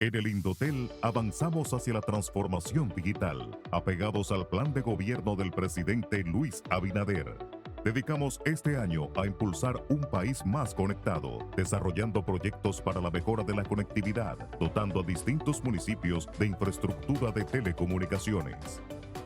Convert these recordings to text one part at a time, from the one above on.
En el Indotel avanzamos hacia la transformación digital, apegados al plan de gobierno del presidente Luis Abinader. Dedicamos este año a impulsar un país más conectado, desarrollando proyectos para la mejora de la conectividad, dotando a distintos municipios de infraestructura de telecomunicaciones.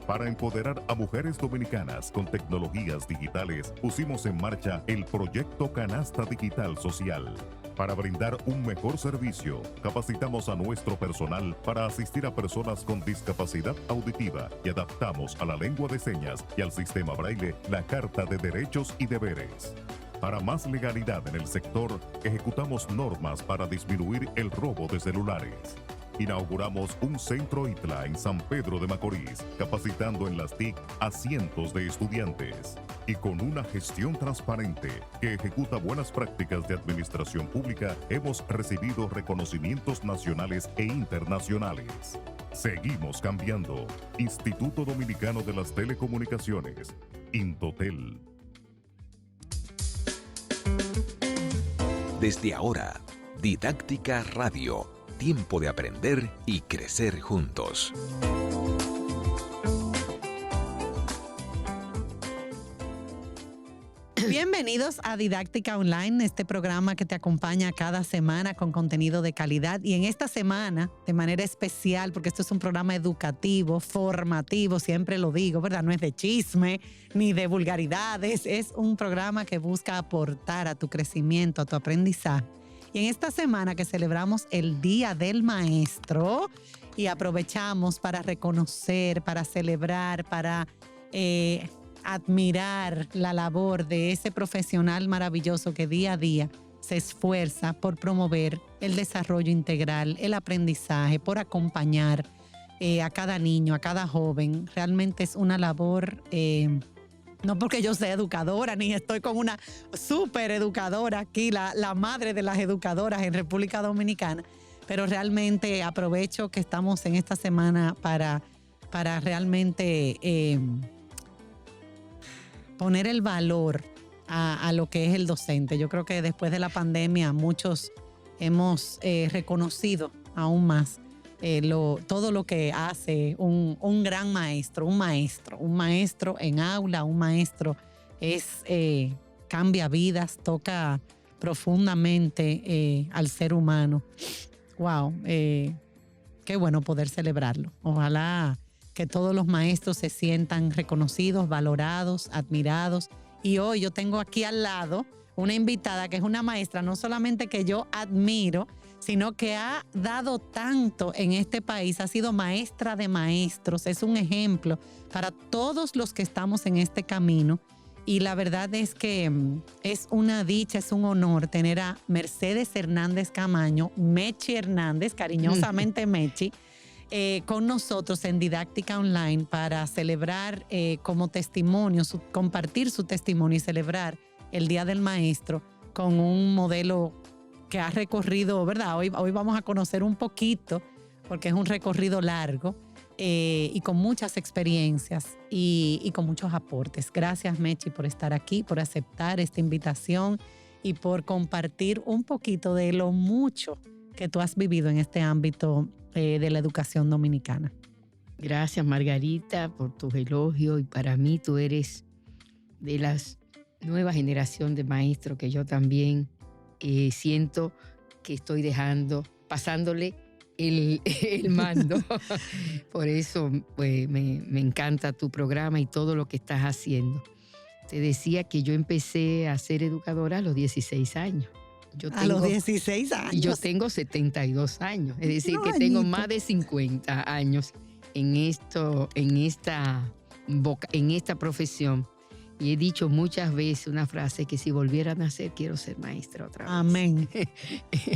Para empoderar a mujeres dominicanas con tecnologías digitales, pusimos en marcha el proyecto Canasta Digital Social. Para brindar un mejor servicio, capacitamos a nuestro personal para asistir a personas con discapacidad auditiva y adaptamos a la lengua de señas y al sistema braille la Carta de Derechos y Deberes. Para más legalidad en el sector, ejecutamos normas para disminuir el robo de celulares. Inauguramos un centro ITLA en San Pedro de Macorís, capacitando en las TIC a cientos de estudiantes. Y con una gestión transparente que ejecuta buenas prácticas de administración pública, hemos recibido reconocimientos nacionales e internacionales. Seguimos cambiando. Instituto Dominicano de las Telecomunicaciones, Indotel. Desde ahora, Didáctica Radio. Tiempo de aprender y crecer juntos. Bienvenidos a Didáctica Online, este programa que te acompaña cada semana con contenido de calidad. Y en esta semana, de manera especial, porque esto es un programa educativo, formativo, siempre lo digo, ¿verdad? No es de chisme ni de vulgaridades, es un programa que busca aportar a tu crecimiento, a tu aprendizaje. Y en esta semana que celebramos el Día del Maestro y aprovechamos para reconocer, para celebrar, para admirar la labor de ese profesional maravilloso que día a día se esfuerza por promover el desarrollo integral, el aprendizaje, por acompañar a cada niño, a cada joven. Realmente es una labor... no porque yo sea educadora, ni estoy con una súper educadora aquí, la madre de las educadoras en República Dominicana, pero realmente aprovecho que estamos en esta semana para realmente poner el valor a lo que es el docente. Yo creo que después de la pandemia muchos hemos reconocido aún más todo lo que hace un gran maestro, un maestro en aula, un maestro cambia vidas, toca profundamente al ser humano. Wow, qué bueno poder celebrarlo. Ojalá que todos los maestros se sientan reconocidos, valorados, admirados. Y hoy yo tengo aquí al lado una invitada que es una maestra, no solamente que yo admiro, sino que ha dado tanto en este país, ha sido maestra de maestros, es un ejemplo para todos los que estamos en este camino. Y la verdad es que es una dicha, es un honor tener a Mercedes Hernández Camaño, Mechi Hernández, cariñosamente Mechi, con nosotros en Didáctica Online para celebrar como testimonio, compartir su testimonio y celebrar el Día del Maestro con un modelo que ha recorrido, ¿verdad? Hoy vamos a conocer un poquito, porque es un recorrido largo y con muchas experiencias y con muchos aportes. Gracias, Mechi, por estar aquí, por aceptar esta invitación y por compartir un poquito de lo mucho que tú has vivido en este ámbito de la educación dominicana. Gracias, Margarita, por tus elogios. Y para mí tú eres de las nueva generación de maestros que yo también siento que estoy pasándole el mando. Por eso pues, me encanta tu programa y todo lo que estás haciendo. Te decía que yo empecé a ser educadora a los 16 años. A los 16 años. Yo tengo 72 años, es decir, que tengo más de 50 años en esta profesión. Y he dicho muchas veces una frase que si volviera a nacer, quiero ser maestra otra vez. Amén.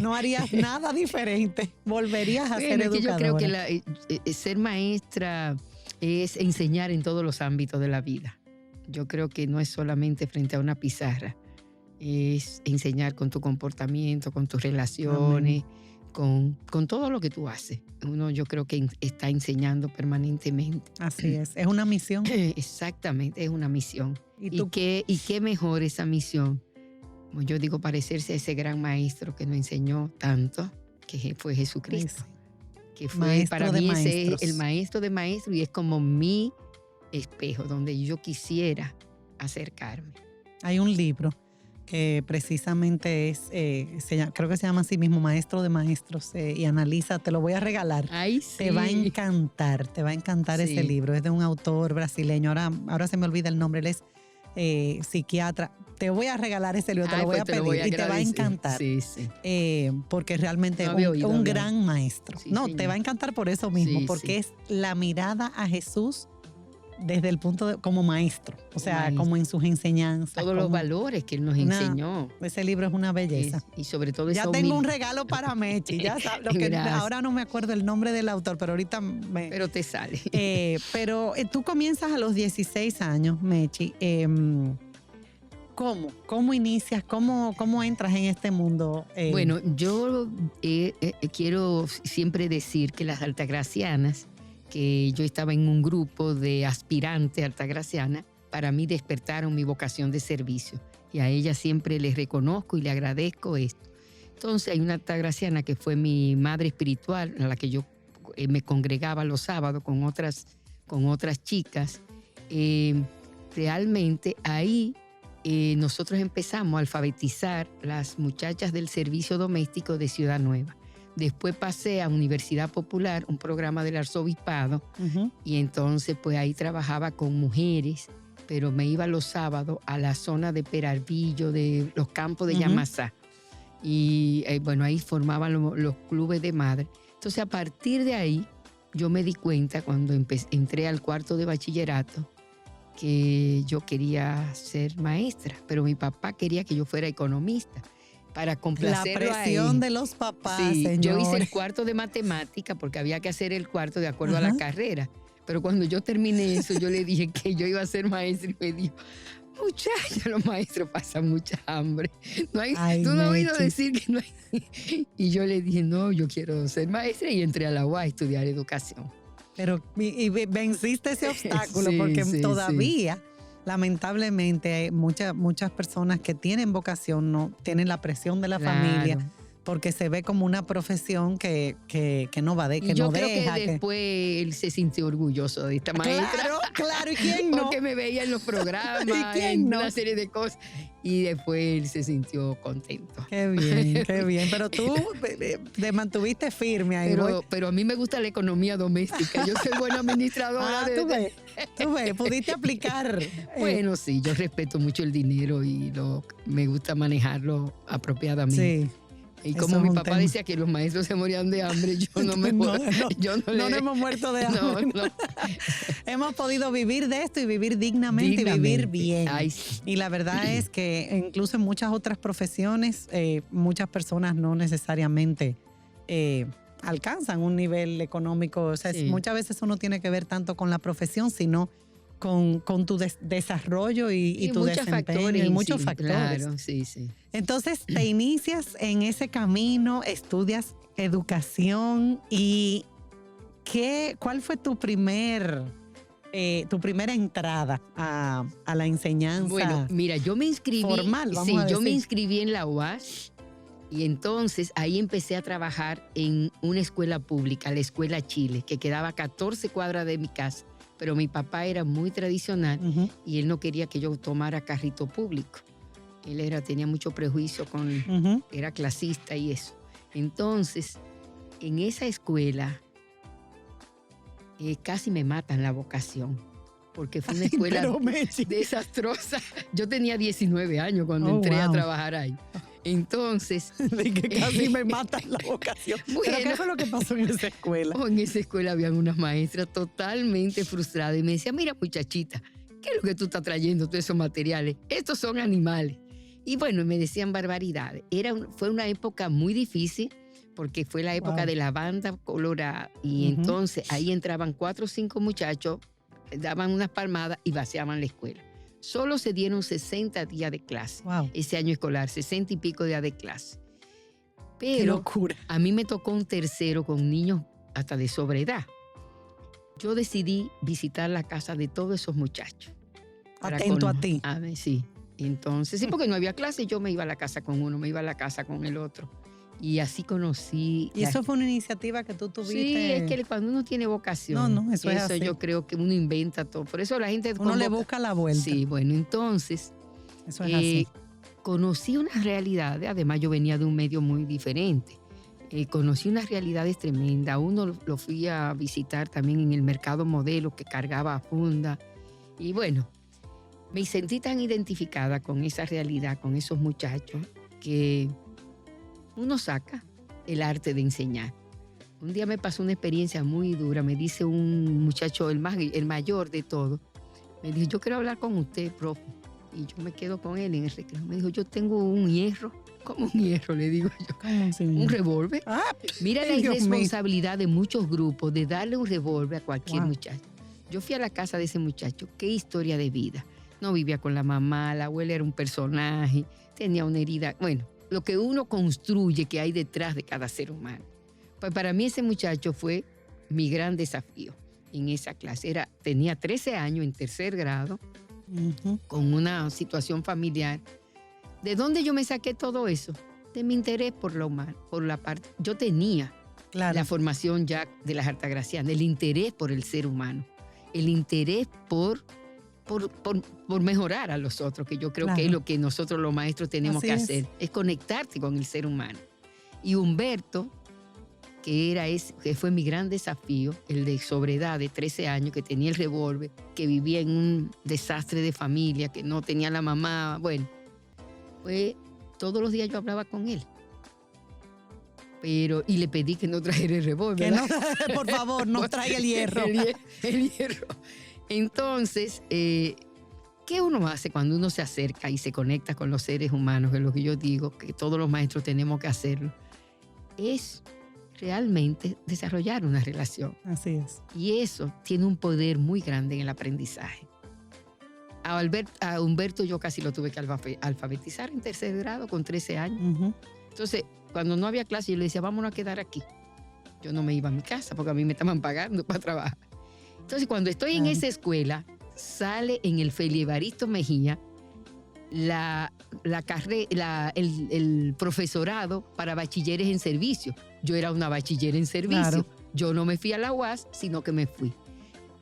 No harías nada diferente. Volverías a ser educadora. Yo creo que ser maestra es enseñar en todos los ámbitos de la vida. Yo creo que no es solamente frente a una pizarra. Es enseñar con tu comportamiento, con tus relaciones, con todo lo que tú haces. Uno yo creo que está enseñando permanentemente. Así es una misión. Exactamente, es una misión. ¿Y qué mejor esa misión? Como yo digo, parecerse a ese gran maestro que nos enseñó tanto, que fue Jesucristo. que fue Maestro para de mí ese es maestros. el maestro de maestros y es como mi espejo donde yo quisiera acercarme. Hay un libro que precisamente es, creo que se llama así mismo, Maestro de Maestros, y analiza, te lo voy a regalar. Ay, sí. Te va a encantar Sí. ese libro. Es de un autor brasileño, ahora se me olvida el nombre, él es psiquiatra. Te voy a regalar ese libro, te Ay, lo voy pues a te pedir lo voy a y te va a agradecer. encantar. Sí, sí. Porque realmente No es había oído un hablar. gran maestro. Sí, No, señor. te va a encantar por eso mismo, Sí, porque sí. es la mirada a Jesús desde el punto de como maestro, o sea, Maestro. como en sus enseñanzas. Todos los como- valores que él nos una- enseñó. Ese libro es una belleza. Y sobre todo Ya esa tengo un humildad. regalo para Mechi, ya sabes, lo que Gracias. ahora no me acuerdo el nombre del autor, pero ahorita me... Pero te sale. pero tú comienzas a los 16 años, Mechi. ¿Cómo? ¿Cómo inicias? ¿Cómo entras en este mundo? Bueno, yo quiero siempre decir que las altagracianas, que yo estaba en un grupo de aspirantes altagracianas, para mí despertaron mi vocación de servicio. Y a ella siempre les reconozco y le agradezco esto. Entonces hay una altagraciana que fue mi madre espiritual, a la que yo me congregaba los sábados con otras chicas. Realmente ahí nosotros empezamos a alfabetizar las muchachas del servicio doméstico de Ciudad Nueva. Después pasé a Universidad Popular, un programa del arzobispado, Ujú. y entonces pues ahí trabajaba con mujeres, pero me iba los sábados a la zona de Peralvillo, de los campos de Ujú. Yamasá. Y bueno, ahí formaban los clubes de madre. Entonces a partir de ahí yo me di cuenta cuando entré al cuarto de bachillerato que yo quería ser maestra, pero mi papá quería que yo fuera economista para La complacerlo a presión él. de los papás, Sí, yo hice señores. el cuarto de matemática porque había que hacer el cuarto de acuerdo a la Ajá. carrera. Pero cuando yo terminé eso, yo le dije que yo iba a ser maestra y me dijo, muchacha, los maestros pasan mucha hambre. No hay, Ay, tú no has oído Mechi. decir que no hay. Y yo le dije, no, yo quiero ser maestra y entré a la UAS a estudiar educación. Pero y venciste ese obstáculo Sí, porque sí, todavía, lamentablemente, hay muchas personas que tienen vocación, no tienen la presión de la familia, Claro. porque se ve como una profesión que no va de, que Y yo no creo deja. que después él se sintió orgulloso de esta maestra. Claro, ¿y quién no? Porque me veía en los programas, ¿Y quién en no? una serie de cosas. Y después él se sintió contento. Qué bien, qué bien. Pero tú te mantuviste firme ahí. Pero a mí me gusta la economía doméstica. Yo soy buena administradora. Tú ves, pudiste aplicar. Bueno, sí, yo respeto mucho el dinero y me gusta manejarlo apropiadamente. Sí. Y Eso como es mi un papá tema. decía que los maestros se morían de hambre, yo no me No, yo no no le- nos hemos muerto de hambre. No, no. Hemos podido vivir de esto y vivir dignamente y vivir Dignamente. bien. Ay, sí. Y la verdad es que incluso en muchas otras profesiones, muchas personas no necesariamente alcanzan un nivel económico. O sea, Sí. muchas veces eso no tiene que ver tanto con la profesión, sino con tu desarrollo y tu muchos desempeño factores. y muchos sí, factores. Claro, sí, sí. Entonces te inicias en ese camino, estudias educación y ¿cuál fue tu primera entrada a la enseñanza? Bueno, mira, yo me inscribí. formal, vamos sí, a yo me decir. inscribí en la UAS y entonces ahí empecé a trabajar en una escuela pública, la Escuela Chile, que quedaba a 14 cuadras de mi casa. Pero mi papá era muy tradicional Ujú, y él no quería que yo tomara carrito público. Él tenía mucho prejuicio ujú. era clasista y eso. Entonces, en esa escuela casi me matan la vocación, porque fue una Ay, escuela pero, Mechi. desastrosa. Yo tenía 19 años cuando Oh, entré a wow. trabajar ahí. Entonces, De que casi me matan la vocación. ¿Pero qué Bueno. fue lo que pasó en esa escuela? en esa escuela habían unas maestras totalmente frustradas y me decían, mira muchachita, ¿qué es lo que tú estás trayendo todos esos materiales? Estos son animales. Y bueno, me decían barbaridades. Fue una época muy difícil porque fue la época Wow. de la banda colorada y Ujú. entonces ahí entraban 4 o 5 muchachos, daban unas palmadas y vaciaban la escuela. Solo se dieron 60 días de clase Wow, ese año escolar, 60 y pico días de clase. qué Pero locura. a mí me tocó un tercero con niños hasta de sobreedad. Yo decidí visitar la casa de todos esos muchachos. para Atento a ti. ver, sí. Entonces, sí, porque no había clase, yo me iba a la casa con uno, me iba a la casa con el otro. Y así conocí. ¿Y eso fue una iniciativa que tú tuviste? Sí, es que cuando uno tiene vocación. No, eso es así. Yo creo que uno inventa todo. Por eso la gente. Uno le busca la vuelta. Sí, bueno, entonces. Eso es así. Conocí unas realidades. Además, yo venía de un medio muy diferente. Conocí unas realidades tremendas. Uno lo fui a visitar también en el mercado modelo que cargaba a funda. Y bueno, me sentí tan identificada con esa realidad, con esos muchachos, que uno saca el arte de enseñar. Un día me pasó una experiencia muy dura. Me dice un muchacho, el mayor de todos, me dijo, yo quiero hablar con usted, profe. Y yo me quedo con él en el recreo. Me dijo, yo tengo un hierro. ¿Cómo un hierro? Le digo yo. ¿Un revólver? Mira la irresponsabilidad de muchos grupos de darle un revólver a cualquier muchacho. Yo fui a la casa de ese muchacho. Qué historia de vida. No vivía con la mamá, la abuela era un personaje, tenía una herida. Bueno, lo que uno construye que hay detrás de cada ser humano. Pues para mí ese muchacho fue mi gran desafío en esa clase. Tenía 13 años en tercer grado, con una situación familiar. ¿De dónde yo me saqué todo eso? De mi interés por lo humano, por la parte. Yo tenía la formación ya de las Altagracianas, el interés por el ser humano, el interés por mejorar a los otros, que yo creo que es lo que nosotros los maestros tenemos que hacer, es conectarte con el ser humano. Y Humberto, que fue mi gran desafío, el de sobredad de 13 años, que tenía el revólver, que vivía en un desastre de familia, que no tenía la mamá, bueno, pues todos los días yo hablaba con él. Y le pedí que no trajera el revólver. Por favor, no traiga el hierro. El hierro. Entonces, ¿qué uno hace cuando uno se acerca y se conecta con los seres humanos? Que es lo que yo digo, que todos los maestros tenemos que hacerlo. Es realmente desarrollar una relación. Así es. Y eso tiene un poder muy grande en el aprendizaje. A Humberto yo casi lo tuve que alfabetizar en tercer grado con 13 años. Entonces, cuando no había clase, yo le decía, vámonos a quedar aquí. Yo no me iba a mi casa porque a mí me estaban pagando para trabajar. Entonces, cuando estoy en esa escuela, sale en el Félix Evaristo Mejía el profesorado para bachilleres en servicio. Yo era una bachiller en servicio. Claro. Yo no me fui a la UAS, sino que me fui.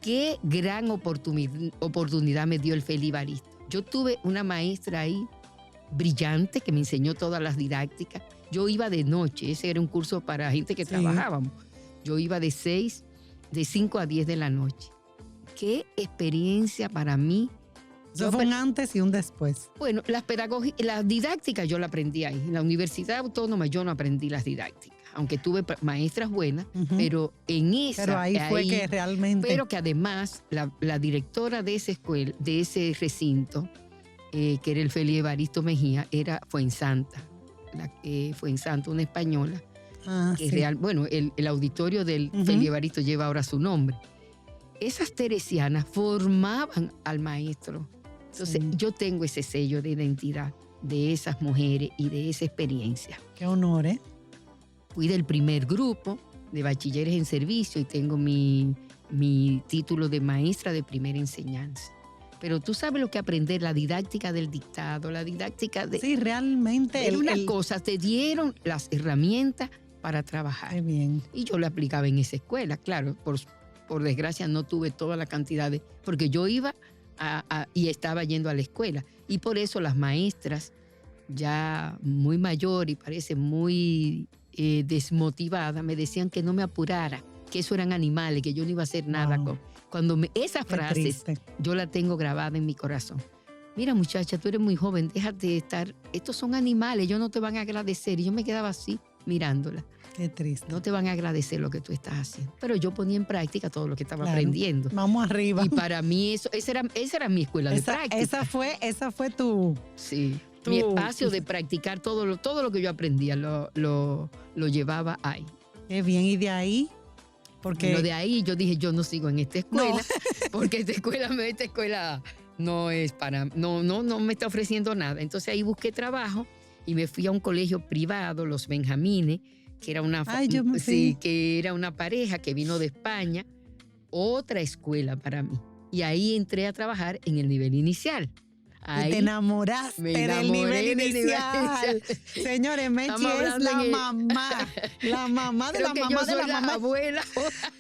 Qué gran oportunidad me dio el Félix Evaristo. Yo tuve una maestra ahí brillante que me enseñó todas las didácticas. Yo iba de noche, ese era un curso para gente que trabajábamos. Yo iba de 5 a 10 de la noche. Qué experiencia para mí. Eso fue un antes y un después. Bueno, la didáctica yo la aprendí ahí. En la Universidad Autónoma yo no aprendí las didácticas, aunque tuve maestras buenas, pero en esa... Pero ahí fue que realmente... Pero que además la directora de esa escuela, de ese recinto, que era el Félix Evaristo Mejía, fue en Santa, una española. El auditorio del Félix Evaristo lleva ahora su nombre. Esas teresianas formaban al maestro. Entonces, yo tengo ese sello de identidad de esas mujeres y de esa experiencia. Qué honor, ¿eh? Fui del primer grupo de bachilleres en servicio y tengo mi título de maestra de primera enseñanza. Pero tú sabes lo que aprender, la didáctica del dictado, la didáctica de... Sí, realmente. Cosas, te dieron las herramientas para trabajar. Qué bien. Y yo lo aplicaba en esa escuela, claro. Por desgracia no tuve toda la cantidad porque yo iba y estaba yendo a la escuela. Y por eso las maestras, ya muy mayor y parece muy desmotivada, me decían que no me apurara, que eso eran animales, que yo no iba a hacer nada con... Esas frases yo la tengo grabada en mi corazón. Mira, muchacha, tú eres muy joven, déjate de estar. Estos son animales, ellos no te van a agradecer. Y yo me quedaba así, mirándola. Qué triste. No te van a agradecer lo que tú estás haciendo. Pero yo ponía en práctica todo lo que estaba aprendiendo. Vamos arriba. Y para mí esa era mi escuela de práctica. Esa fue tu... Sí, mi espacio de practicar todo lo que yo aprendía, lo llevaba ahí. Qué bien, y de ahí... Porque de ahí yo dije, yo no sigo en esta escuela, porque esta escuela no es no me está ofreciendo nada. Entonces ahí busqué trabajo y me fui a un colegio privado, Los Benjamines, que era que era una pareja que vino de España, otra escuela para mí. Y ahí entré a trabajar en el nivel inicial. Y te enamoraste del nivel inicial. Señores, Mechi es la mamá de Creo la que mamá yo de soy la la mamá. abuela.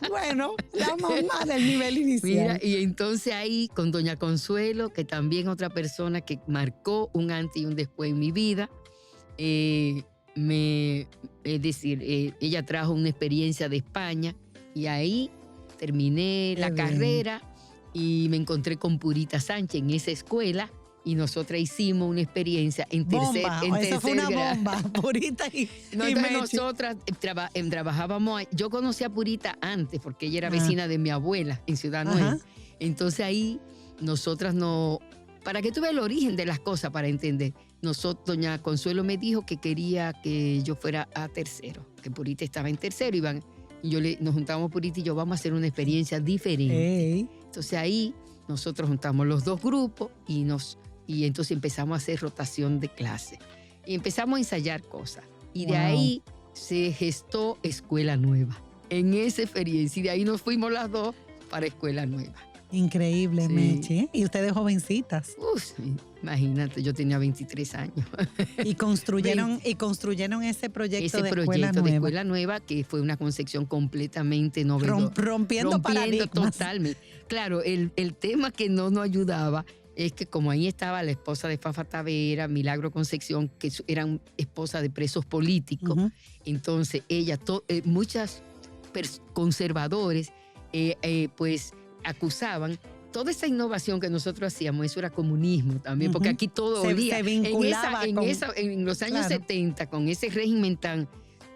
Bueno, la mamá del nivel inicial. Mira, y entonces ahí con doña Consuelo, que también otra persona que marcó un antes y un después en mi vida, es decir, ella trajo una experiencia de España y ahí terminé Qué la bien. carrera y me encontré con Purita Sánchez en esa escuela y nosotras hicimos una experiencia en Bomba, eso fue una grado. bomba, Purita y Entonces Mechi. nosotras trabajábamos, yo conocí a Purita antes porque ella era Ah. vecina de mi abuela en Ciudad Ajá. Nueva. Entonces ahí nosotras no, para que tú veas el origen de las cosas para entender, doña Consuelo me dijo que quería que yo fuera a tercero, que Purita estaba en tercero, y nos juntamos Purita y yo, vamos a hacer una experiencia diferente. Ey. Entonces ahí nosotros juntamos los dos grupos y entonces empezamos a hacer rotación de clase. Y empezamos a ensayar cosas. Y de Wow. ahí se gestó Escuela Nueva. En esa experiencia. Y de ahí nos fuimos las dos para Escuela Nueva. Increíble, Sí. Mechi. Y ustedes jovencitas. Imagínate, yo tenía 23 años. Y construyeron ese proyecto Ese de Escuela proyecto de Nueva. Escuela Nueva, que fue una concepción completamente novedosa. Rompiendo paradigmas. Totalmente. Claro, el tema que no nos ayudaba es que como ahí estaba la esposa de Fafa Tavera, Milagro Concepción, que eran esposas de presos políticos, Ujú. entonces ella, muchas conservadores, pues acusaban toda esa innovación que nosotros hacíamos, eso era comunismo también, porque Ujú. aquí todo Se olía. vinculaba En los años Claro. 70, con ese régimen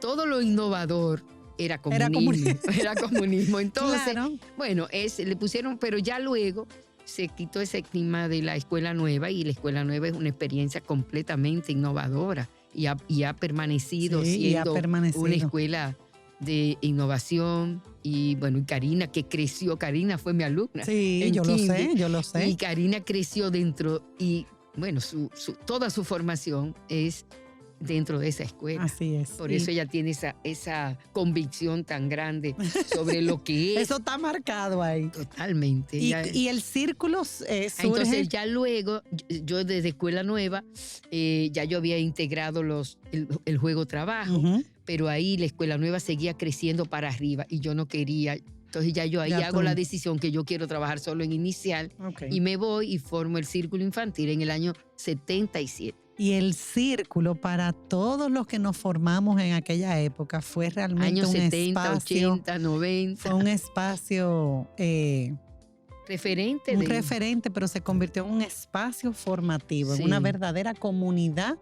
todo lo innovador era comunismo. Era comunismo. Entonces, Claro. bueno, le pusieron, pero ya luego se quitó ese clima de la Escuela Nueva y la Escuela Nueva es una experiencia completamente innovadora y ha permanecido Sí, y ha siendo permanecido. una escuela de innovación. Y bueno, y Karina, que creció, Karina fue mi alumna. Sí, en yo lo kinder, sé, yo lo sé. Y Karina creció dentro, y bueno, toda su formación es dentro de esa escuela. Así es. Por eso ella tiene esa convicción tan grande sobre lo que es. Eso está marcado ahí. Totalmente. Y el círculo surge. Entonces ya luego, yo desde Escuela Nueva, ya yo había integrado el juego trabajo, Ujú. pero ahí la Escuela Nueva seguía creciendo para arriba y yo no quería. Entonces ya yo ahí Ya hago tú. la decisión que yo quiero trabajar solo en inicial Ok. y me voy y formo el círculo infantil en el año 77. Y el círculo para todos los que nos formamos en aquella época fue realmente Años un 70, espacio. 80, 90. Fue un espacio, Referente un de... referente, pero se convirtió en un espacio formativo, Sí. en una verdadera comunidad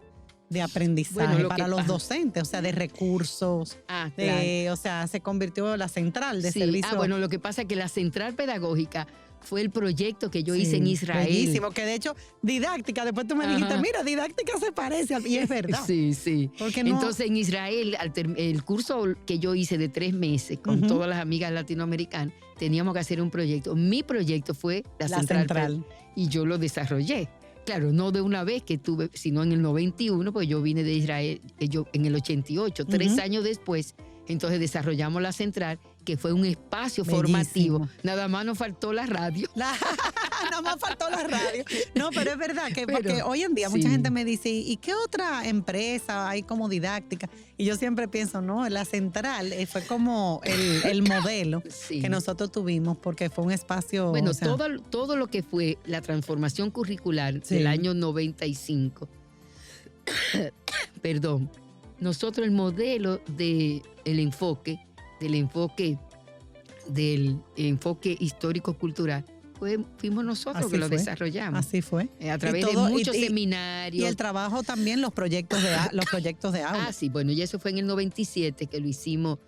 de aprendizaje Bueno, lo para que- los ajá. docentes, o sea, de recursos, Ah, claro. o sea, se convirtió en la central de Sí. servicio. Bueno, lo que pasa es que la central pedagógica fue el proyecto que yo Sí, hice en Israel. Bellísimo, que de hecho, didáctica, después tú me dijiste, Ajá. mira, didáctica se parece, y es verdad. Sí, sí. Porque no, Entonces en Israel, el curso que yo hice de 3 meses con Ujú. todas las amigas latinoamericanas, teníamos que hacer un proyecto. Mi proyecto fue la la central. central. Y yo lo desarrollé. Claro, no de una vez que tuve, sino en el 91, porque yo vine de Israel en el 88, 3 Ujú. años después. Entonces desarrollamos la central, que fue un espacio Bellísimo. formativo. Nada más nos faltó la radio. Nada más faltó la radio. No, pero es verdad que porque Pero, hoy en día sí. mucha gente me dice, ¿y qué otra empresa hay como didáctica? Y yo siempre pienso, no, la central fue como el modelo Sí. que nosotros tuvimos porque fue un espacio. Bueno, o sea, todo lo que fue la transformación curricular Sí. del año 95, perdón, nosotros el modelo del enfoque histórico-cultural, fuimos nosotros Así que lo fue. desarrollamos. Así fue. A través todo- de muchos y seminarios. el trabajo también, los proyectos de aula. Ah, sí, bueno, y eso fue en el 97 que lo hicimos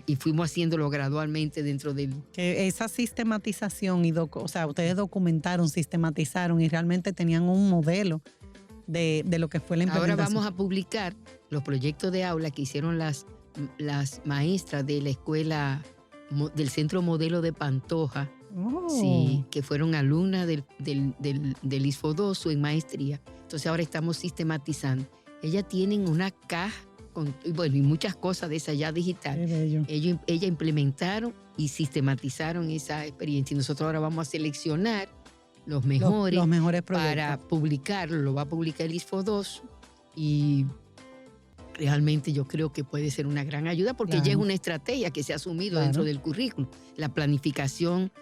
y fuimos haciéndolo gradualmente dentro del... Que esa sistematización, o sea, ustedes documentaron, sistematizaron y realmente tenían un modelo de lo que fue la Ahora implementación. vamos a publicar los proyectos de aula que hicieron las maestras de la escuela del Centro Modelo de Pantoja, Oh. sí, que fueron alumnas del ISFODOSO en maestría. Entonces ahora estamos sistematizando. Ellas tienen una caja y muchas cosas de esa ya digital. Qué bello. Ellas implementaron y sistematizaron esa experiencia y nosotros ahora vamos a seleccionar los mejores, los mejores proyectos. para publicarlo. Lo va a publicar el ISFO 2 y realmente yo creo que puede ser una gran ayuda porque ya es una estrategia que se ha asumido dentro del currículo, la planificación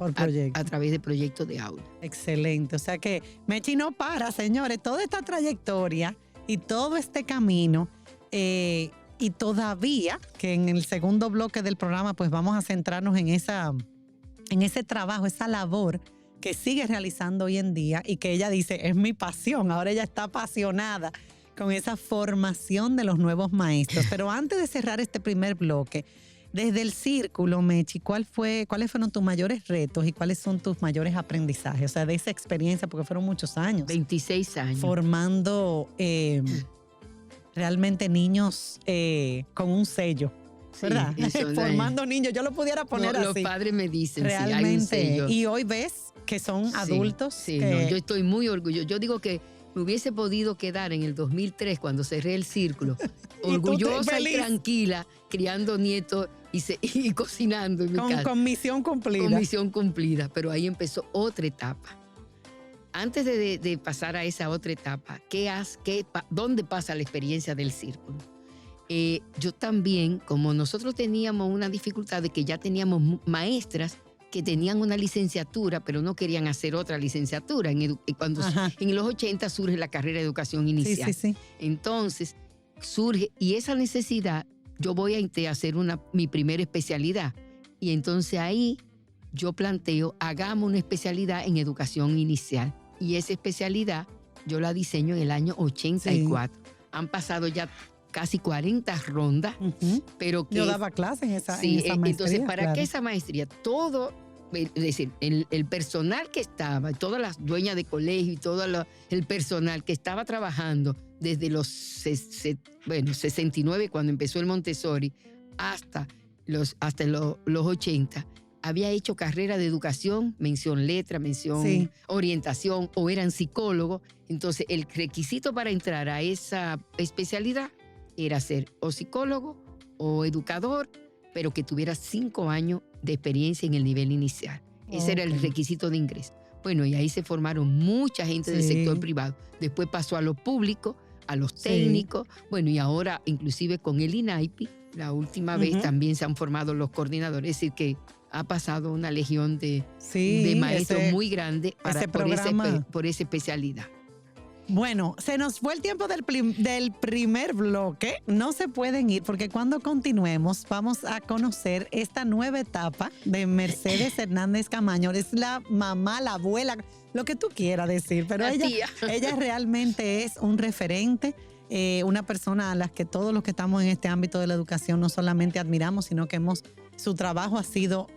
a través de proyectos de aula. Excelente. O sea que Mechi no para, señores. Toda esta trayectoria y todo este camino y todavía que en el segundo bloque del programa pues vamos a centrarnos en ese trabajo, esa labor que sigue realizando hoy en día y que ella dice es mi pasión. Ahora ella está apasionada con esa formación de los nuevos maestros. Pero antes de cerrar este primer bloque, desde el círculo, Mechi, ¿cuáles fueron tus mayores retos y cuáles son tus mayores aprendizajes? O sea, de esa experiencia, porque fueron muchos años. 26 años. Formando realmente niños con un sello, ¿verdad? Sí, formando niños, yo lo pudiera poner así. Los padres me dicen, realmente, sí, hay un sello. Y hoy ves que son adultos. Sí, no, yo estoy muy orgullosa. Yo digo que me hubiese podido quedar en el 2003 cuando cerré el círculo, orgullosa y tranquila, criando nietos y cocinando en mi casa. Con misión cumplida. Con misión cumplida, pero ahí empezó otra etapa. Antes de pasar a esa otra etapa, ¿dónde pasa la experiencia del círculo? Yo también, como nosotros teníamos una dificultad de que ya teníamos maestras que tenían una licenciatura, pero no querían hacer otra licenciatura. Cuando en los 80 surge la carrera de educación inicial. Sí. Entonces, surge, y esa necesidad, yo voy a hacer mi primera especialidad. Y entonces ahí yo planteo, hagamos una especialidad en educación inicial. Y esa especialidad yo la diseño en el año 84. Sí. Han pasado ya casi 40 rondas, pero que... Yo daba clases en esa maestría. Entonces, para que esa maestría, todo, es decir, el personal que estaba, todas las dueñas de colegio y todo el personal que estaba trabajando desde los 69, cuando empezó el Montessori, hasta los 80, había hecho carrera de educación, mención letra, mención orientación, o eran psicólogos. Entonces, el requisito para entrar a esa especialidad era ser o psicólogo o educador, pero que tuviera 5 años de experiencia en el nivel inicial. Ese era el requisito de ingreso. Bueno, y ahí se formaron mucha gente del sector privado. Después pasó a lo público, a los técnicos. Bueno, y ahora inclusive con el INAIPI, la última vez también se han formado los coordinadores. Es decir, que ha pasado una legión de maestros muy grande por esa especialidad. Bueno, se nos fue el tiempo del primer bloque. No se pueden ir porque cuando continuemos vamos a conocer esta nueva etapa de Mercedes Hernández Camaño. Es la mamá, la abuela, lo que tú quieras decir, pero ella realmente es un referente, una persona a la que todos los que estamos en este ámbito de la educación no solamente admiramos, sino que su trabajo ha sido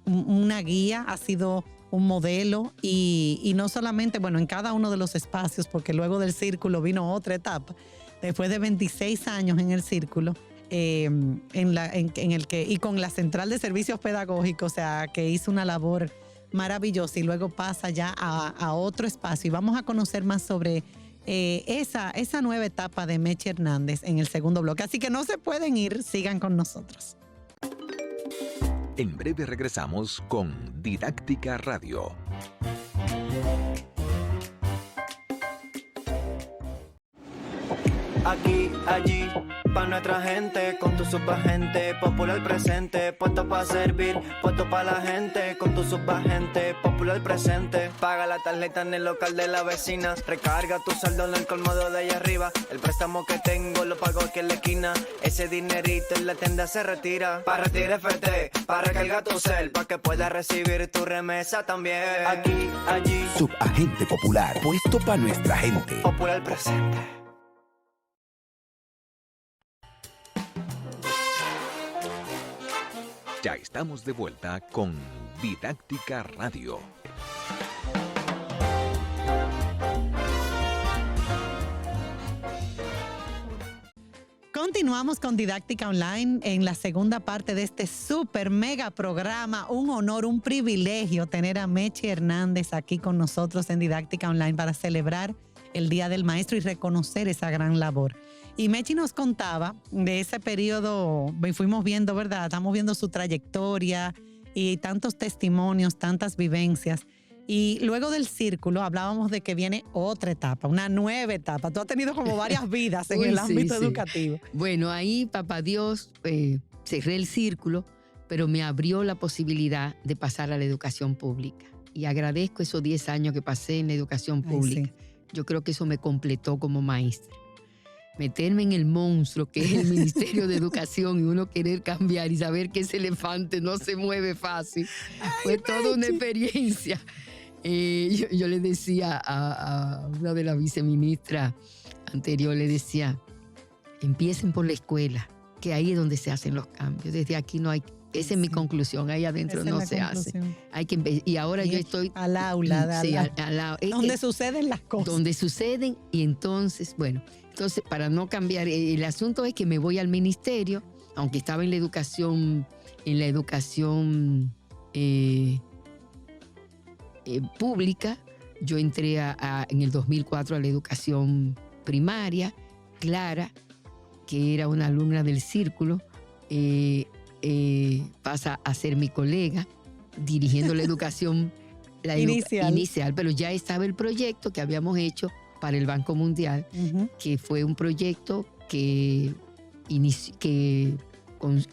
una guía, ha sido un modelo y no solamente, bueno, en cada uno de los espacios, porque luego del círculo vino otra etapa, después de 26 años en el círculo, en el que, y con la Central de Servicios Pedagógicos, o sea, que hizo una labor maravillosa y luego pasa ya a otro espacio. Y vamos a conocer más sobre esa nueva etapa de Mechi Hernández en el segundo bloque. Así que no se pueden ir, sigan con nosotros. En breve regresamos con Didáctica Radio. Aquí, allí, pa' nuestra gente, con tu subagente, popular presente, puesto pa' servir, puesto pa' la gente, con tu subagente, popular presente. Paga la tarjeta en el local de la vecina, recarga tu saldo en el colmado de allá arriba, el préstamo que tengo lo pago aquí en la esquina, ese dinerito en la tienda se retira, para retirar FT, para recargar tu cel, pa' que puedas recibir tu remesa también. Aquí, allí, Subagente popular, puesto pa' nuestra gente. popular presente. Ya estamos de vuelta con Didáctica Radio. Continuamos con Didáctica Online en la segunda parte de este súper mega programa. Un honor, un privilegio tener a Mechi Hernández aquí con nosotros en Didáctica Online para celebrar el Día del Maestro y reconocer esa gran labor. Y Mechi nos contaba de ese periodo, fuimos viendo, ¿verdad? Estamos viendo su trayectoria y tantos testimonios, tantas vivencias. Y luego del círculo hablábamos de que viene otra etapa, una nueva etapa. Tú has tenido como varias vidas en el ámbito educativo. Bueno, ahí, papá Dios, cerré el círculo, pero me abrió la posibilidad de pasar a la educación pública. Y agradezco esos 10 años que pasé en la educación pública. Sí. Yo creo que eso me completó como maestra. Meterme en el monstruo que es el Ministerio de Educación y uno querer cambiar y saber que ese elefante no se mueve fácil. Fue toda una experiencia. Yo le decía a una de las viceministras anterior, le decía, empiecen por la escuela, que ahí es donde se hacen los cambios. Desde aquí no hay... Esa es mi conclusión, ahí adentro no se hace. Hay que, y ahora yo estoy... Al aula. Sí, al aula. Donde suceden las cosas. Donde suceden y entonces, bueno, entonces para no cambiar, el asunto es que me voy al ministerio, aunque estaba en la educación pública, yo entré en el 2004 a la educación primaria. Clara, que era una alumna del círculo, pasa a ser mi colega dirigiendo la educación inicial, pero ya estaba el proyecto que habíamos hecho para el Banco Mundial, que fue un proyecto que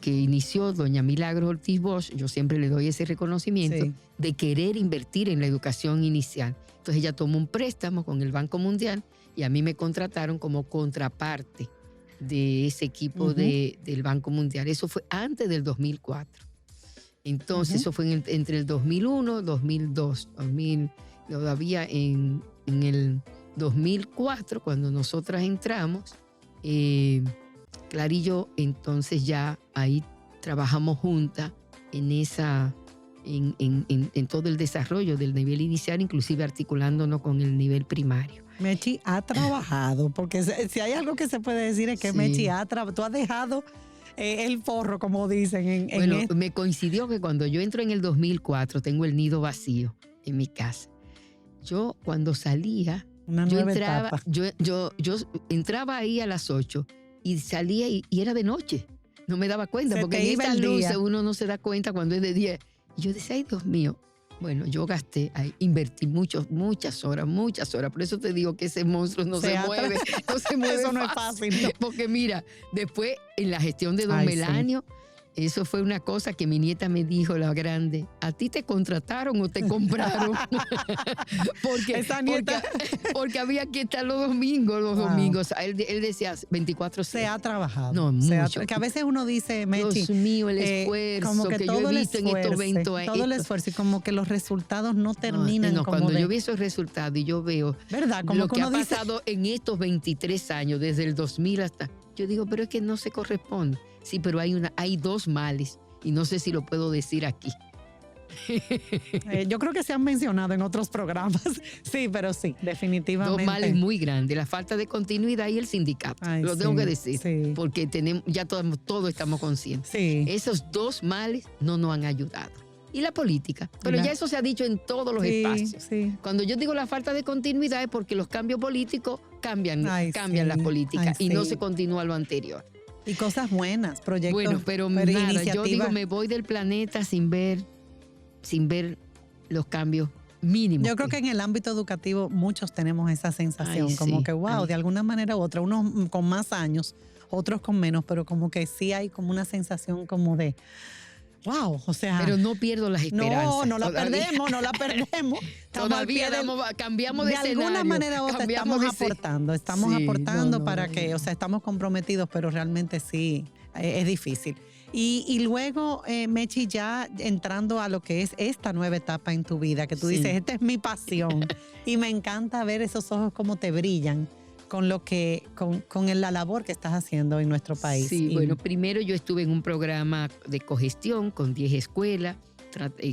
inició doña Milagros Ortiz Bosch. Yo siempre le doy ese reconocimiento de querer invertir en la educación inicial. Entonces ella tomó un préstamo con el Banco Mundial y a mí me contrataron como contraparte de ese equipo del Banco Mundial. Eso fue antes del 2004. Entonces, eso fue entre el 2001 y 2002. Todavía en el 2004, cuando nosotras entramos, Clara y yo, entonces ya ahí trabajamos juntas en todo el desarrollo del nivel inicial, inclusive articulándonos con el nivel primario. Mechi ha trabajado, porque si hay algo que se puede decir es que Mechi tú has dejado el forro, como dicen. Bueno, me coincidió que cuando yo entro en el 2004, tengo el nido vacío en mi casa. Yo cuando salía, yo entraba ahí a las 8 y salía y era de noche. No me daba cuenta, porque en estas luces uno no se da cuenta cuando es de día. Y yo decía, ay, Dios mío. Bueno, yo invertí muchas horas. Por eso te digo que ese monstruo no se mueve. No se mueve. Eso no es fácil. ¿No? Porque mira, después en la gestión de don Melanio, eso fue una cosa que mi nieta me dijo, la grande, ¿a ti te contrataron o te compraron? porque había que estar los domingos. Él decía 24/7. Se ha trabajado. No, mucho. Que a veces uno dice, Mechi, Dios mío, el esfuerzo como que yo he visto en estos eventos. Todo el esfuerzo y como que los resultados no terminan. Cuando yo vi esos resultados y yo veo lo que ha pasado en estos 23 años, desde el 2000 hasta... Yo digo, pero es que no se corresponde. Sí, pero hay dos males y no sé si lo puedo decir aquí. Yo creo que se han mencionado en otros programas. Sí, pero sí, definitivamente. Dos males muy grandes, la falta de continuidad y el sindicato. Lo tengo que decir, porque ya todos estamos conscientes. Sí. Esos dos males no nos han ayudado. Y la política. Pero ya eso se ha dicho en todos los espacios. Sí. Cuando yo digo la falta de continuidad es porque los cambios políticos cambian las políticas y no se continúa lo anterior. Y cosas buenas, proyectos. Bueno, pero nada, yo digo, me voy del planeta sin ver los cambios mínimos. Yo creo que en el ámbito educativo muchos tenemos esa sensación, como que wow, de alguna manera u otra, unos con más años, otros con menos, pero como que sí hay como una sensación como de wow, o sea... Pero no pierdo las esperanzas. No la perdemos. Todavía cambiamos de escenario. De alguna manera u otra estamos aportando para que, o sea, estamos comprometidos, pero realmente sí, es difícil. Y luego, Mechi, ya entrando a lo que es esta nueva etapa en tu vida, que tú dices, esta es mi pasión. Y me encanta ver esos ojos como te brillan con la labor que estás haciendo en nuestro país. Sí, bueno, primero yo estuve en un programa de cogestión con 10 escuelas,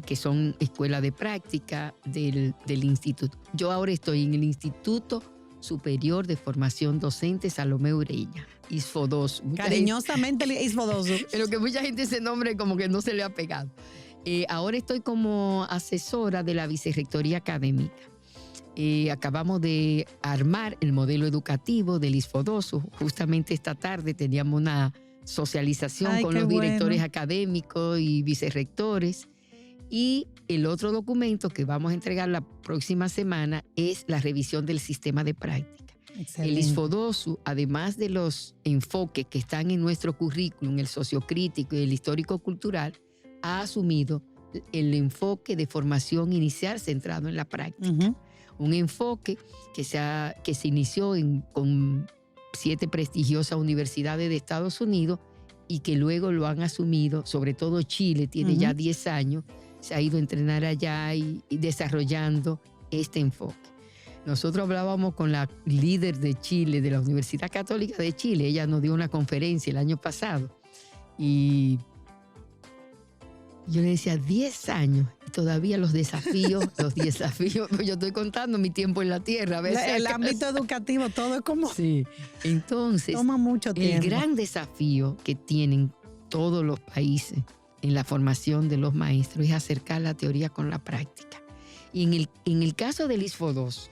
que son escuelas de práctica del instituto. Yo ahora estoy en el Instituto Superior de Formación Docente Salomé Ureña, ISFODOS. Cariñosamente ISFODOS. Pero que mucha gente ese nombre como que no se le ha pegado. Ahora estoy como asesora de la Vicerrectoría Académica. Acabamos de armar el modelo educativo del ISFODOS. Justamente esta tarde teníamos una socialización con los directores académicos y vicerrectores. Y el otro documento que vamos a entregar la próxima semana es la revisión del sistema de práctica. Excelente. El ISFODOSU, además de los enfoques que están en nuestro currículum, el sociocrítico y el histórico-cultural, ha asumido el enfoque de formación inicial centrado en la práctica. Ujú. Un enfoque que se inició con 7 prestigiosas universidades de Estados Unidos y que luego lo han asumido, sobre todo Chile, tiene ya 10 años, se ha ido a entrenar allá y desarrollando este enfoque. Nosotros hablábamos con la líder de Chile, de la Universidad Católica de Chile, ella nos dio una conferencia el año pasado y yo le decía 10 años y todavía los desafíos, yo estoy contando mi tiempo en la tierra. A veces El ámbito educativo, todo es como... Sí, entonces Toma mucho tiempo. el gran desafío que tienen todos los países en la formación de los maestros es acercar la teoría con la práctica. Y en el caso del ISFODOSU,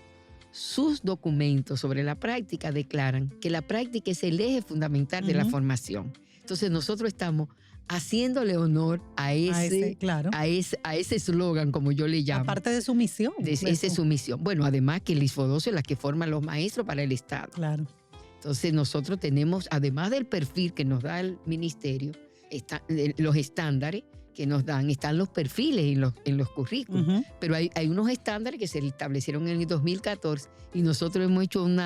sus documentos sobre la práctica declaran que la práctica es el eje fundamental de la formación. Entonces nosotros estamos haciéndole honor a ese eslogan, como yo le llamo. Aparte de su misión. Esa es su misión. Bueno, además que el ISFODOSU es la que forma a los maestros para el Estado. Claro. Entonces nosotros tenemos, además del perfil que nos da el ministerio, los estándares que nos dan, están los perfiles en los currículos. Ujú. Pero hay unos estándares que se establecieron en el 2014 y nosotros hemos hecho un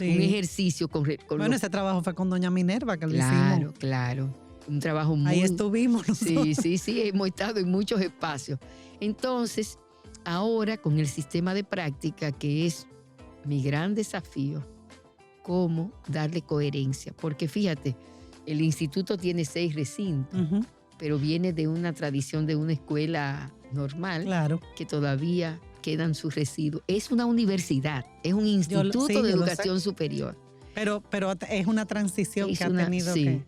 ejercicio con Bueno, ese trabajo fue con doña Minerva que lo Claro, hicimos. claro. Un trabajo muy... Ahí estuvimos nosotros. Sí, hemos estado en muchos espacios. Entonces, ahora con el sistema de práctica, que es mi gran desafío, cómo darle coherencia. Porque fíjate, el instituto tiene 6 recintos, pero viene de una tradición de una escuela normal, Claro. que todavía quedan sus residuos. Es una universidad, es un instituto de yo lo educación sé. superior. Pero es una transición Es que ha tenido sí, que...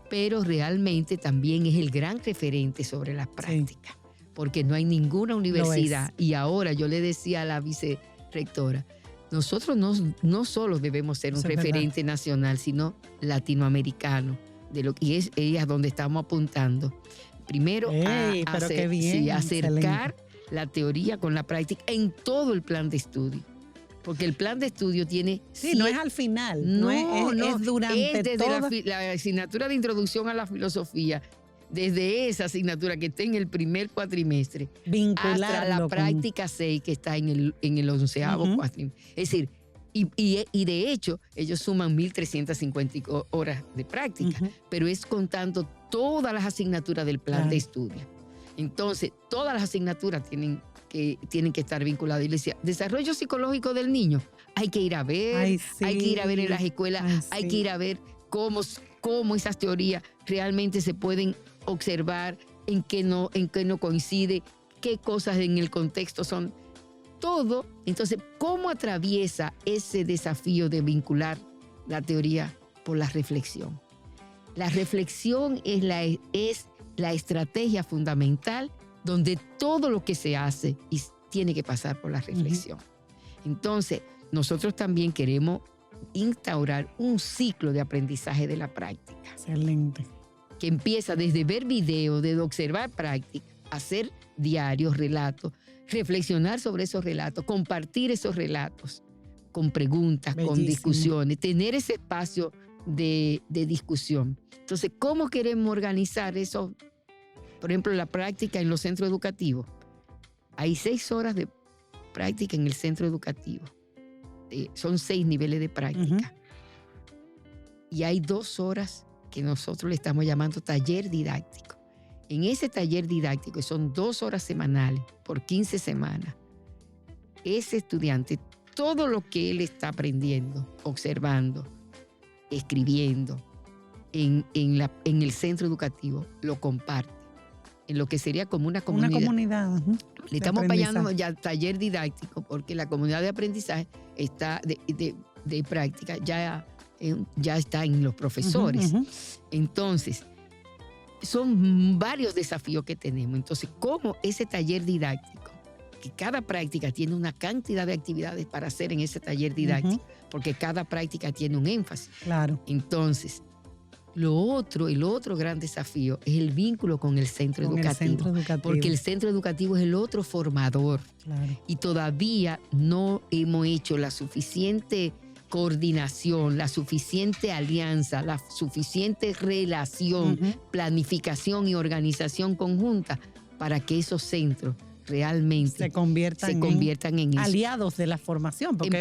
pero realmente también es el gran referente sobre la práctica, porque no hay ninguna universidad. Y ahora yo le decía a la vicerrectora, nosotros no solo debemos ser un referente nacional, sino latinoamericano, y es a donde estamos apuntando. Primero, acercar la teoría con la práctica en todo el plan de estudio. Porque el plan de estudio tiene... Sí, no es al final, es durante es desde toda... la asignatura de introducción a la filosofía, desde esa asignatura que está en el primer cuatrimestre, hasta la práctica 6 que está en el 11º cuatrimestre. Es decir, y de hecho, ellos suman 1.350 horas de práctica, pero es contando todas las asignaturas del plan de estudio. Entonces, todas las asignaturas tienen que estar vinculadas. Y le decía, desarrollo psicológico del niño, hay que ir a ver, hay que ir a ver en las escuelas, hay que ir a ver cómo esas teorías realmente se pueden observar, en qué no coincide, qué cosas en el contexto son. Todo, entonces, ¿cómo atraviesa ese desafío de vincular la teoría por la reflexión? La reflexión es la estrategia fundamental donde todo lo que se hace tiene que pasar por la reflexión. Entonces, nosotros también queremos instaurar un ciclo de aprendizaje de la práctica. Excelente. Que empieza desde ver videos, desde observar práctica, hacer diarios, relatos, reflexionar sobre esos relatos, compartir esos relatos con preguntas, con discusiones, tener ese espacio de discusión. Entonces, ¿cómo queremos organizar eso? Por ejemplo, la práctica en los centros educativos. Hay 6 horas de práctica en el centro educativo. Son 6 niveles de práctica. Y hay 2 horas que nosotros le estamos llamando taller didáctico. En ese taller didáctico, que son 2 horas semanales por 15 semanas, ese estudiante, todo lo que él está aprendiendo, observando, escribiendo en el centro educativo, lo comparte en lo que sería como una comunidad. Una comunidad. Le estamos llamando ya taller didáctico porque la comunidad de aprendizaje está de práctica ya está en los profesores. Entonces, son varios desafíos que tenemos. Entonces, ¿cómo ese taller didáctico, que cada práctica tiene una cantidad de actividades para hacer en ese taller didáctico, porque cada práctica tiene un énfasis? Claro. Entonces, El otro gran desafío es el vínculo con el centro educativo. Porque el centro educativo es el otro formador. Claro. Y todavía no hemos hecho la suficiente coordinación, la suficiente alianza, la suficiente relación, planificación y organización conjunta para que esos centros realmente se conviertan en aliados de la formación. Porque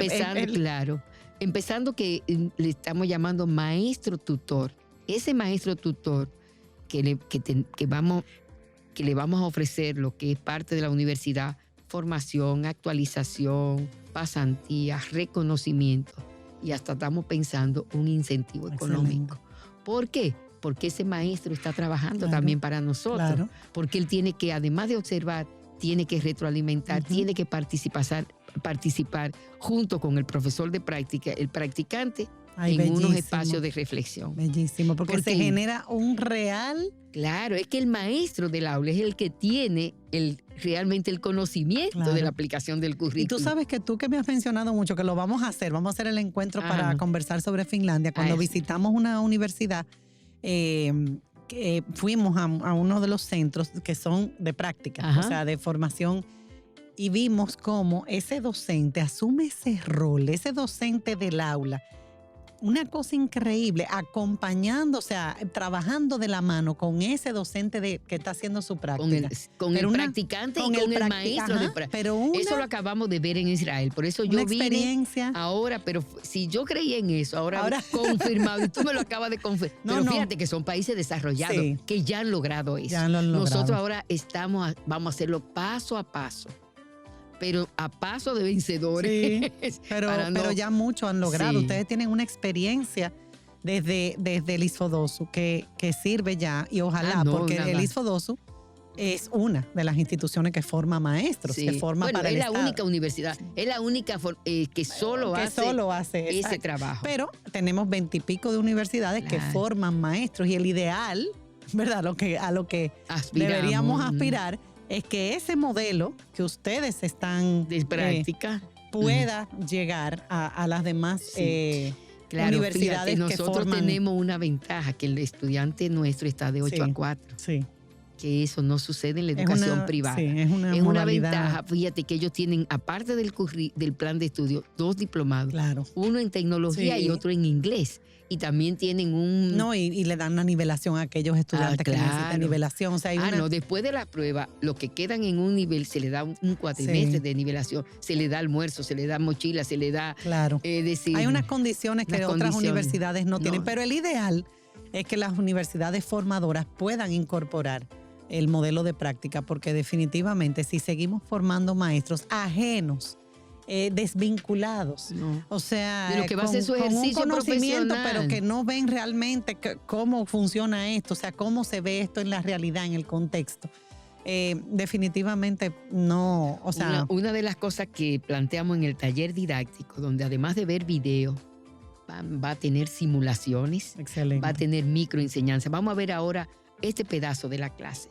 empezando que le estamos llamando maestro tutor. Ese maestro tutor que le vamos a ofrecer lo que es parte de la universidad, formación, actualización, pasantías, reconocimiento, y hasta estamos pensando un incentivo económico. ¿Por qué? Porque ese maestro está trabajando también para nosotros, porque él tiene que, además de observar, tiene que retroalimentar, tiene que participar junto con el profesor de práctica, el practicante, unos espacios de reflexión. Bellísimo, porque se genera un real... Claro, es que el maestro del aula es el que tiene realmente el conocimiento de la aplicación del currículum. Y tú sabes que tú que me has mencionado mucho, que lo vamos a hacer el encuentro para conversar sobre Finlandia. Cuando visitamos una universidad, que fuimos a uno de los centros que son de práctica, o sea, de formación, y vimos cómo ese docente asume ese rol, ese docente del aula, una cosa increíble, acompañando, o sea, trabajando de la mano con ese docente que está haciendo su práctica. Con el practicante y con el maestro de práctica. Eso lo acabamos de ver en Israel. Por eso yo vine ahora, pero si yo creía en eso, ahora confirmado, y tú me lo acabas de confirmar. Pero fíjate que son países desarrollados que ya han logrado eso. Nosotros ahora vamos a hacerlo paso a paso, pero a paso de vencedores. Sí, pero ya muchos han logrado. Sí. Ustedes tienen una experiencia desde el ISFODOSU que sirve ya, y ojalá, porque el ISFODOSU es una de las instituciones que forma maestros, que forma para el Estado. Es la única universidad, es la única que solo hace ese trabajo. Pero tenemos 20 y pico de universidades que forman maestros, y el ideal, ¿verdad? A lo que deberíamos aspirar es que ese modelo que ustedes están de práctica pueda llegar a las demás universidades. Fíjate, nosotros tenemos una ventaja, que el estudiante nuestro está de 8 a 4. Sí. Que eso no sucede en la educación privada. Sí, es una ventaja. Fíjate que ellos tienen, aparte del plan de estudio, 2 diplomados. Claro. Uno en tecnología y otro en inglés. Y también tienen un... No, y le dan una nivelación a aquellos estudiantes que necesitan nivelación. O sea, después de la prueba, los que quedan en un nivel, se le da un cuatrimestre de nivelación. Se le da almuerzo, se le da mochila, se le da... Claro. Hay unas condiciones que otras universidades no tienen. Pero el ideal es que las universidades formadoras puedan incorporar el modelo de práctica, porque definitivamente si seguimos formando maestros ajenos, desvinculados, o sea, de lo que va a ser su ejercicio con un conocimiento, profesional, pero que no ven realmente cómo funciona esto, o sea, cómo se ve esto en la realidad, en el contexto. Definitivamente no, o sea... Una de las cosas que planteamos en el taller didáctico, donde además de ver videos, va a tener simulaciones, excelente, va a tener microenseñanza. Vamos a ver ahora este pedazo de la clase,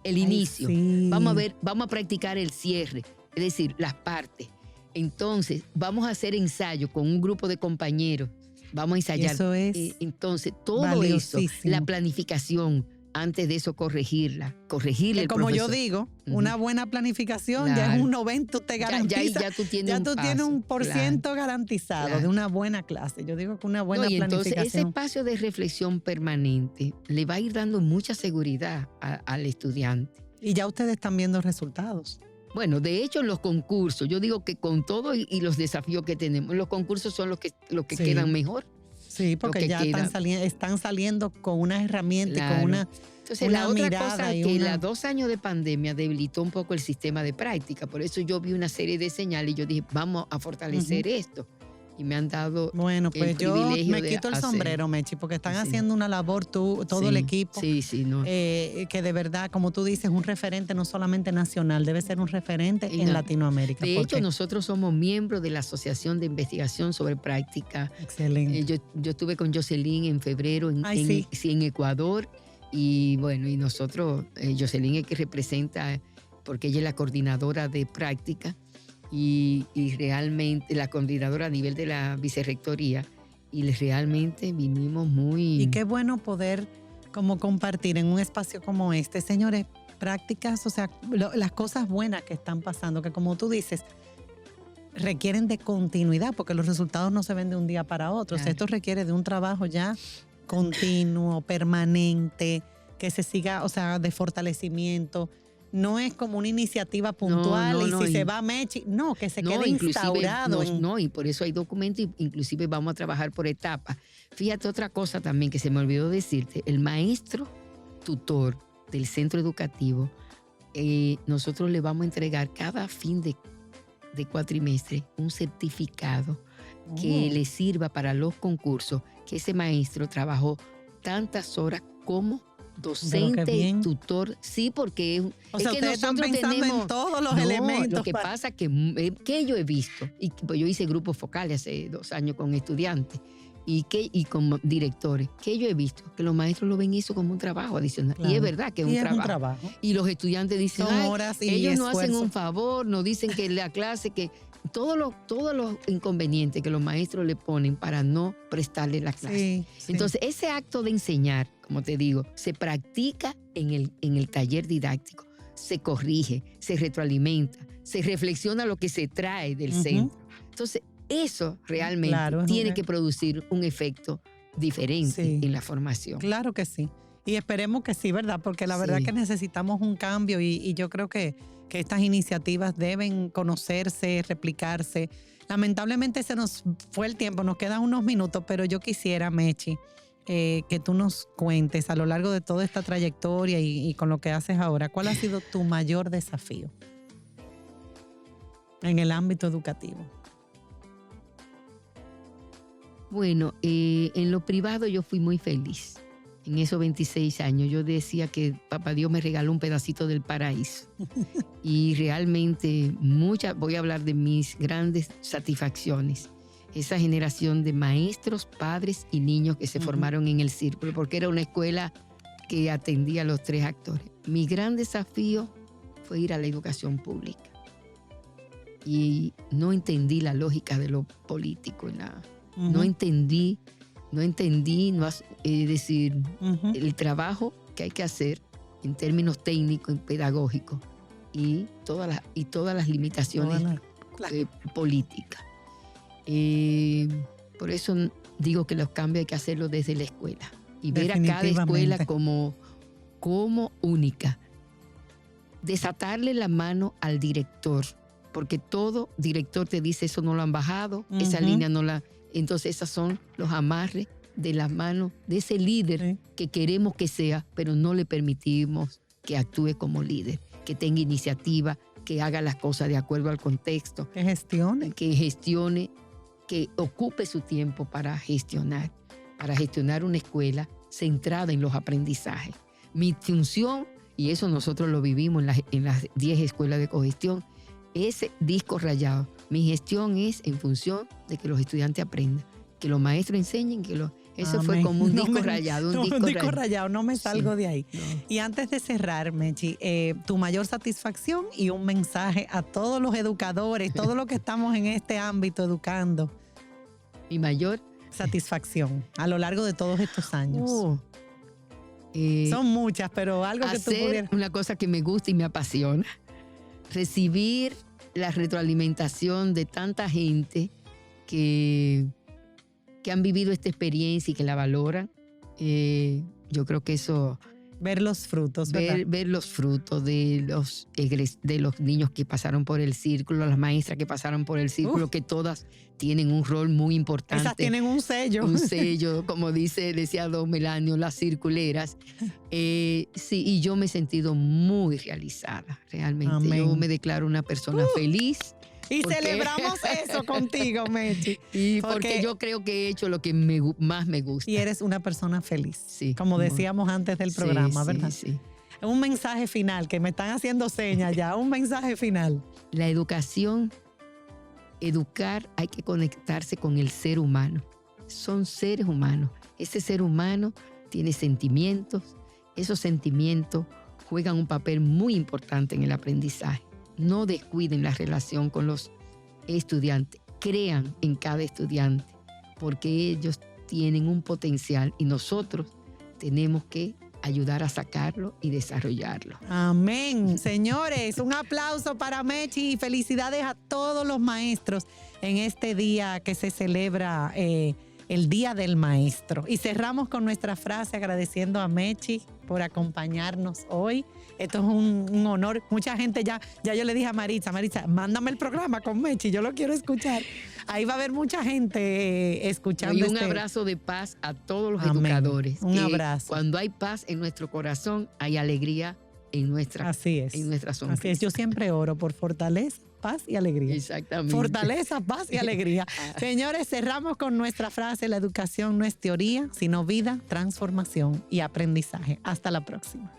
el inicio. Sí. Vamos a practicar el cierre, es decir, las partes. Entonces, vamos a hacer ensayo con un grupo de compañeros. Vamos a ensayar. Eso es entonces, todo eso, la planificación, antes de eso corregirle el como profesor. Yo digo, una buena planificación ya es un 90, te garantiza. Ya tú tienes un % garantizado de una buena clase. Yo digo que una buena planificación. Entonces, ese espacio de reflexión permanente le va a ir dando mucha seguridad al estudiante. Y ya ustedes están viendo resultados. Bueno, de hecho, en los concursos, yo digo que con todo y los desafíos que tenemos, los concursos son los que quedan mejor. Sí, porque ya están saliendo con unas herramientas y con una Entonces, la otra cosa es que los 2 años de pandemia debilitó un poco el sistema de práctica. Por eso yo vi una serie de señales y yo dije, vamos a fortalecer esto. Y me han dado Bueno, pues el yo privilegio me quito el sombrero, Mechi, porque están haciendo una labor todo el equipo. Que de verdad, como tú dices, un referente no solamente nacional, debe ser un referente en Latinoamérica. De hecho, nosotros somos miembros de la Asociación de Investigación sobre Práctica. Excelente. Yo estuve con Jocelyn en febrero en Ecuador. Y bueno, y nosotros, Jocelyn es que representa, porque ella es la coordinadora de práctica. Y realmente la coordinadora a nivel de la vicerrectoría, y realmente vinimos muy... Y qué bueno poder como compartir en un espacio como este, señores, prácticas, o sea, las cosas buenas que están pasando, que como tú dices, requieren de continuidad, porque los resultados no se ven de un día para otro. Claro. O sea, esto requiere de un trabajo ya continuo, permanente, que se siga, o sea, de fortalecimiento. No es como una iniciativa puntual y si se va Mechi, no, que se quede instaurado. Y por eso hay documentos, inclusive vamos a trabajar por etapas. Fíjate otra cosa también que se me olvidó decirte, el maestro tutor del centro educativo, nosotros le vamos a entregar cada fin de cuatrimestre un certificado que le sirva para los concursos, que ese maestro trabajó tantas horas como docente, tutor, sí, porque o sea, que ustedes están pensando en todos los elementos. Lo que pasa que yo he visto, y pues yo hice grupos focales hace 2 años con estudiantes y con directores, que yo he visto que los maestros lo ven eso como un trabajo adicional. Claro. Y es verdad que es un trabajo. Y los estudiantes dicen, ellos no hacen un favor, no dicen que la clase, que todos los inconvenientes que los maestros le ponen para no prestarle la clase. Sí. Entonces, ese acto de enseñar, como te digo, se practica en el taller didáctico, se corrige, se retroalimenta, se reflexiona lo que se trae del centro. Entonces, eso realmente tiene que producir un efecto diferente en la formación. Claro que sí. Y esperemos que sí, ¿verdad? Porque la verdad que necesitamos un cambio y yo creo que estas iniciativas deben conocerse, replicarse. Lamentablemente se nos fue el tiempo, nos quedan unos minutos, pero yo quisiera, Mechi, que tú nos cuentes a lo largo de toda esta trayectoria y con lo que haces ahora, ¿cuál ha sido tu mayor desafío en el ámbito educativo? Bueno, en lo privado yo fui muy feliz. En esos 26 años yo decía que Papá Dios me regaló un pedacito del paraíso. Y realmente voy a hablar de mis grandes satisfacciones. Esa generación de maestros, padres y niños que se formaron en el círculo, porque era una escuela que atendía a los 3 actores. Mi gran desafío fue ir a la educación pública. Y no entendí la lógica de lo político. No entendí, es decir, el trabajo que hay que hacer en términos técnicos y pedagógicos y todas las limitaciones políticas. Por eso digo que los cambios hay que hacerlos desde la escuela y ver a cada escuela como única. Desatarle la mano al director, porque todo director te dice eso no lo han bajado, esa línea no la... Entonces esos son los amarres de las manos de ese líder que queremos que sea, pero no le permitimos que actúe como líder, que tenga iniciativa, que haga las cosas de acuerdo al contexto. Que gestione, que ocupe su tiempo para gestionar una escuela centrada en los aprendizajes. Mi función, y eso nosotros lo vivimos en las 10 escuelas de cogestión, ese disco rayado. Mi gestión es en función de que los estudiantes aprendan, que los maestros enseñen, eso fue como un disco rayado. Un disco rayado, no me salgo de ahí. No. Y antes de cerrar, Mechi, tu mayor satisfacción y un mensaje a todos los educadores, todos los que estamos en este ámbito educando. Mi mayor satisfacción a lo largo de todos estos años. Son muchas, pero algo que tú pudieras... una cosa que me gusta y me apasiona. Recibir la retroalimentación de tanta gente que han vivido esta experiencia y que la valoran. Yo creo que eso... Ver los frutos, ¿verdad? Ver los frutos de los niños que pasaron por el círculo, las maestras que pasaron por el círculo, que todas tienen un rol muy importante. Esas tienen un sello. Un sello, como decía don Melanio, las circuleras. Sí, y yo me he sentido muy realizada, realmente. Amén. Yo me declaro una persona feliz. Y celebramos eso contigo, Mechi. Y porque yo creo que he hecho lo que más me gusta. Y eres una persona feliz. Sí. Como decíamos antes del programa, ¿verdad? Sí. Un mensaje final, que me están haciendo señas ya. Un mensaje final. La educación, educar, hay que conectarse con el ser humano. Son seres humanos. Ese ser humano tiene sentimientos. Esos sentimientos juegan un papel muy importante en el aprendizaje. No descuiden la relación con los estudiantes. Crean en cada estudiante porque ellos tienen un potencial y nosotros tenemos que ayudar a sacarlo y desarrollarlo. Amén. Señores, un aplauso para Mechi y felicidades a todos los maestros en este día que se celebra el Día del Maestro. Y cerramos con nuestra frase agradeciendo a Mechi por acompañarnos hoy. Esto es un honor. Mucha gente ya yo le dije a Maritza, mándame el programa con Mechi, yo lo quiero escuchar. Ahí va a haber mucha gente escuchando. Y un abrazo de paz a todos los educadores. Un abrazo. Cuando hay paz en nuestro corazón, hay alegría en nuestra sonrisa. Así es. Yo siempre oro por fortaleza, paz y alegría. Exactamente. Fortaleza, paz y alegría. Señores, cerramos con nuestra frase: la educación no es teoría, sino vida, transformación y aprendizaje. Hasta la próxima.